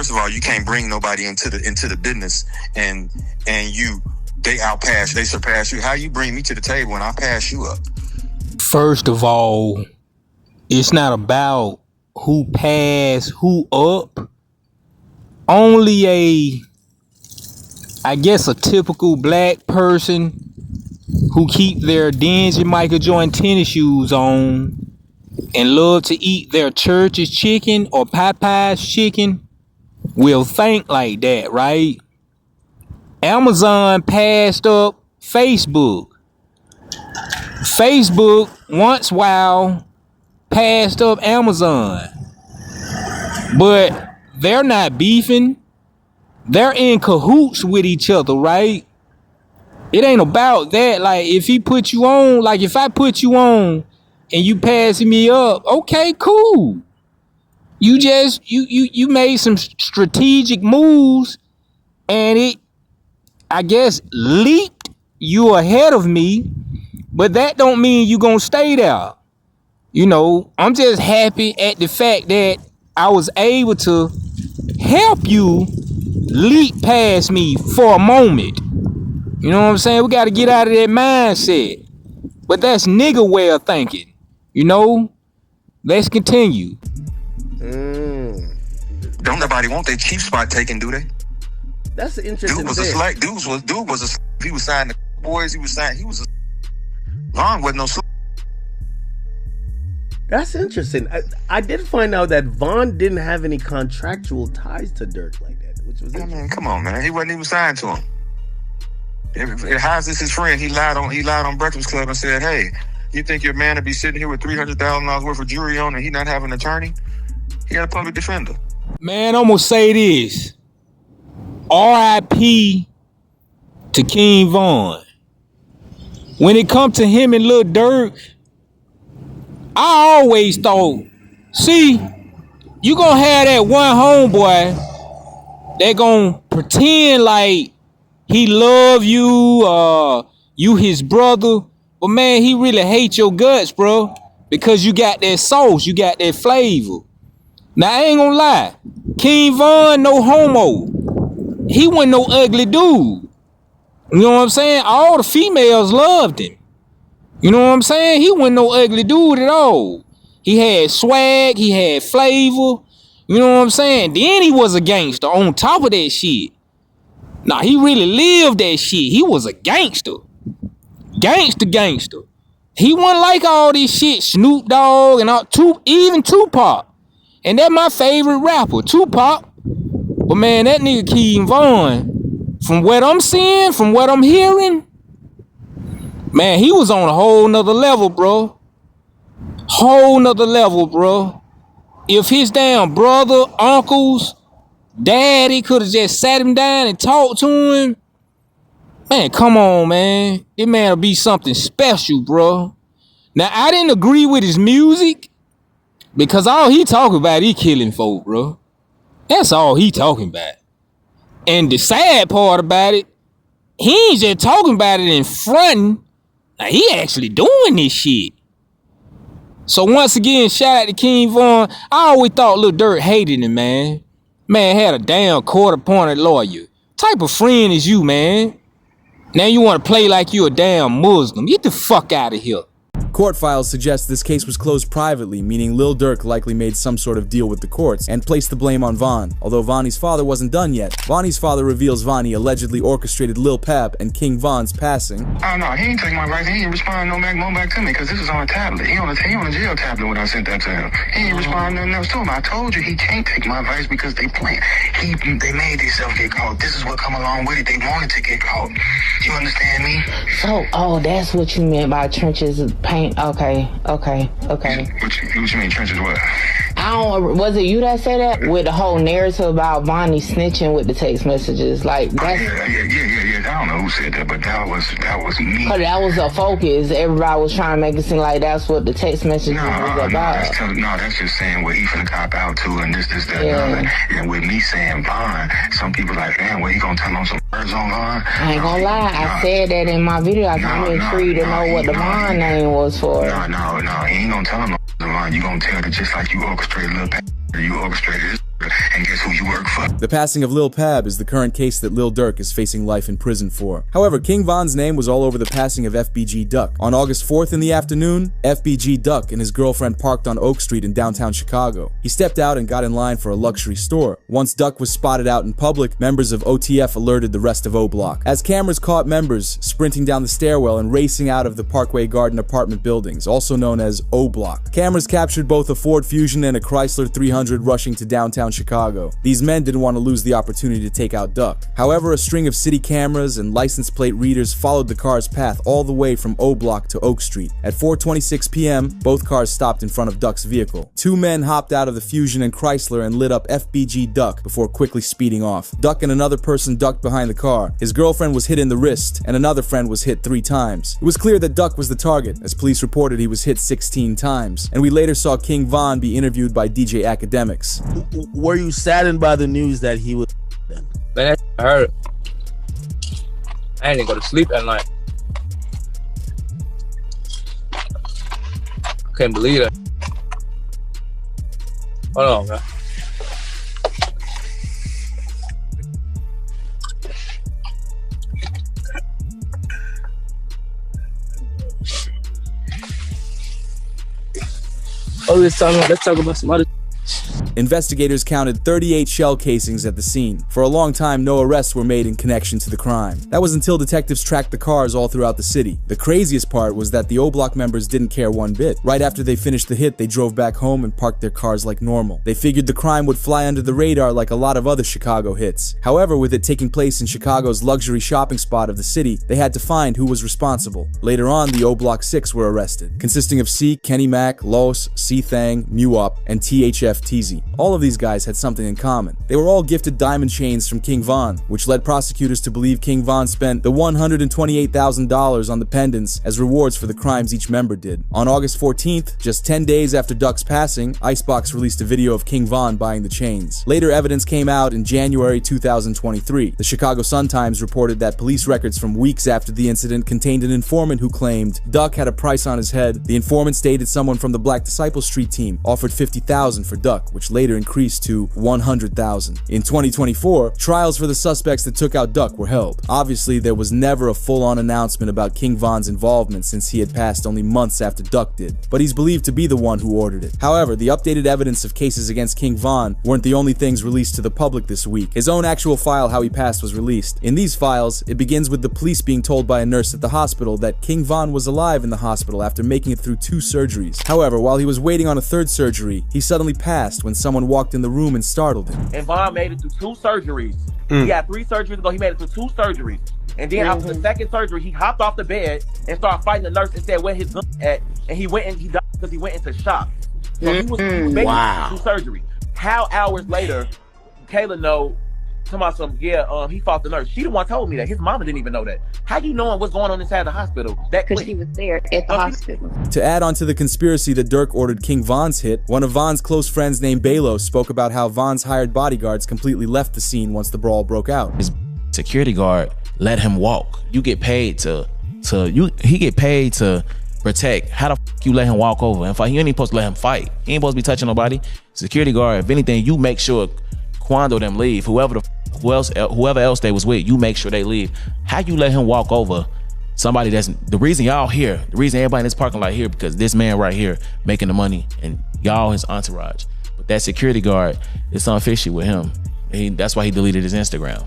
first of all, you can't bring nobody into the business and they surpass you. How you bring me to the table when I pass you up? First of all, it's not about who pass who up. Only I guess a typical black person who keep their dingy Michael Jordan tennis shoes on and love to eat their church's chicken or Popeye's chicken will think like that, right? Amazon passed up Facebook. Facebook, once while, passed up Amazon. But they're not beefing. They're in cahoots with each other, right? It ain't about that. Like, if he put you on, like if I put you on and you passing me up, okay, cool. You just, you made some strategic moves and it, I guess, leaped you ahead of me, but that don't mean you gonna stay there. You know, I'm just happy at the fact that I was able to help you leap past me for a moment. You know what I'm saying? We got to get out of that mindset. But that's nigga way of thinking. You know? Let's continue. Don't nobody want their cheap spot taken, do they? That's an interesting Dude was thing. a slack. He was signing the boys. He was a Vaughn wasn't no slack. That's interesting. I did find out that Vaughn didn't have any contractual ties to Durk like that, which was interesting. I mean, come on, man. He wasn't even signed to him. How's this his friend? He lied on Breakfast Club and said, "Hey, you think your man would be sitting here with $300,000 worth of jewelry on and he not have an attorney? He got a public defender." Man, I'm gonna say this. R.I.P. to King Von. When it come to him and Lil Durk, I always thought, see, you gonna have that one homeboy that gonna pretend like he love you, you his brother, but man, he really hate your guts, bro, because you got that sauce, you got that flavor. Now, I ain't gonna lie, King Von, no homo. He wasn't no ugly dude. You know what I'm saying? All the females loved him. You know what I'm saying? He wasn't no ugly dude at all. He had swag, he had flavor. You know what I'm saying? Then he was a gangster on top of that shit. Nah, he really lived that shit. He was a gangster. Gangster. He wasn't like all this shit, Snoop Dogg and all, even Tupac. And that's my favorite rapper, Tupac. But man, that nigga King Von, from what I'm seeing, from what I'm hearing, man, he was on a whole nother level, bro. If his damn brother, uncles, daddy could have just sat him down and talked to him, man, come on, man. This man will be something special, bro. Now, I didn't agree with his music because all he talking about, he killing folk, bro. That's all he talking about. And the sad part about it, he ain't just talking about it in front. Now, he actually doing this shit. So once again, shout out to King Von. I always thought Lil Durk hated him, man. Man had a damn court-appointed lawyer. Type of friend is you, man? Now you want to play like you a damn Muslim. Get the fuck out of here. Court files suggest this case was closed privately, meaning Lil Durk likely made some sort of deal with the courts and placed the blame on Von. Although Vonnie's father wasn't done yet, Vonnie's father reveals Vonnie allegedly orchestrated Lil Pap and King Von's passing. Oh no, he ain't take my advice. He ain't respond no back to me because this is on a tablet. He on a jail tablet when I sent that to him. He ain't respond nothing else to him. I told you he can't take my advice because they playing. They made themselves get caught. This is what come along with it. They wanted to get caught. You understand me? So, that's what you meant by trenches paint. Okay. What you mean trenches what? Was it you that said that? With the whole narrative about Vonnie snitching with the text messages, like that's. Yeah. I don't know who said that, but that was me. Cause that was a focus. Everybody was trying to make it seem like that's what the text messages was about. That's just saying what he finna cop out to, and this, that, and that. And with me saying Vaughn, some people like, damn, what he gonna tell on some words on Vaughn? I ain't gonna lie, I said that in my video. I'm intrigued to know what the Vaughn name was for. No, he ain't gonna tell him no Vaughn. You gonna tell it just like you orchestrated Lil Pap. You orchestrated this and guess who you work for? The passing of Lil Pab is the current case that Lil Durk is facing life in prison for. However, King Von's name was all over the passing of FBG Duck. On August 4th in the afternoon, FBG Duck and his girlfriend parked on Oak Street in downtown Chicago. He stepped out and got in line for a luxury store. Once Duck was spotted out in public, members of OTF alerted the rest of O Block. As cameras caught members sprinting down the stairwell and racing out of the Parkway Garden apartment buildings, also known as O Block. Cameras captured both a Ford Fusion and a Chrysler 300 rushing to downtown Chicago. These men didn't want to lose the opportunity to take out Duck. However, a string of city cameras and license plate readers followed the car's path all the way from O Block to Oak Street. At 4:26 p.m., both cars stopped in front of Duck's vehicle. Two men hopped out of the Fusion and Chrysler and lit up FBG Duck before quickly speeding off. Duck and another person ducked behind the car. His girlfriend was hit in the wrist, and another friend was hit 3 times. It was clear that Duck was the target, as police reported he was hit 16 times. And we later saw King Von be interviewed by DJ Academics. Were you saddened by the news that he was? Man, I heard it. I didn't go to sleep at night. I couldn't believe it. Hold on, man. Oh, let's talk about some other. Investigators counted 38 shell casings at the scene. For a long time, no arrests were made in connection to the crime. That was until detectives tracked the cars all throughout the city. The craziest part was that the O Block members didn't care one bit. Right after they finished the hit, they drove back home and parked their cars like normal. They figured the crime would fly under the radar like a lot of other Chicago hits. However, with it taking place in Chicago's luxury shopping spot of the city, they had to find who was responsible. Later on, the O Block 6 were arrested, consisting of C, Kenny Mac, Los, C Thang, Muop, and THF Teasy. All of these guys had something in common. They were all gifted diamond chains from King Von, which led prosecutors to believe King Von spent the $128,000 on the pendants as rewards for the crimes each member did. On August 14th, just 10 days after Duck's passing, Icebox released a video of King Von buying the chains. Later evidence came out in January 2023. The Chicago Sun-Times reported that police records from weeks after the incident contained an informant who claimed Duck had a price on his head. The informant stated someone from the Black Disciple Street team offered $50,000 for Duck, which later increased to $100,000. In 2024, trials for the suspects that took out Duck were held. Obviously, there was never a full-on announcement about King Von's involvement since he had passed only months after Duck did, but he's believed to be the one who ordered it. However, the updated evidence of cases against King Von weren't the only things released to the public this week. His own actual file how he passed was released. In these files, it begins with the police being told by a nurse at the hospital that King Von was alive in the hospital after making it through 2 surgeries. However, while he was waiting on a 3rd surgery, he suddenly passed when someone walked in the room and startled him. And Von made it through 2 surgeries. He had 3 surgeries ago. He made it through 2 surgeries. And then after the 2nd surgery, he hopped off the bed and started fighting the nurse and said where his gun at. And he went and he died because he went into shock. So he was making it through surgery. How hours later, Kayla know, talking about some, he fought the nurse. She the one told me that. His mama didn't even know that. How you knowing what's going on inside the hospital? Because she was there at the hospital. To add on to the conspiracy that Durk ordered King Von's hit, one of Von's close friends named Balo spoke about how Von's hired bodyguards completely left the scene once the brawl broke out. His security guard let him walk. You get paid he get paid to protect. How the f you let him walk over and fight? You ain't supposed to let him fight. He ain't supposed to be touching nobody. Security guard, if anything, you make sure Quando them leave. Whoever else they was with, you make sure they leave. How you let him walk over somebody that's the reason y'all here, the reason everybody in this parking lot here, because this man right here making the money and y'all his entourage. But that security guard, it's something fishy with him. That's why he deleted his Instagram.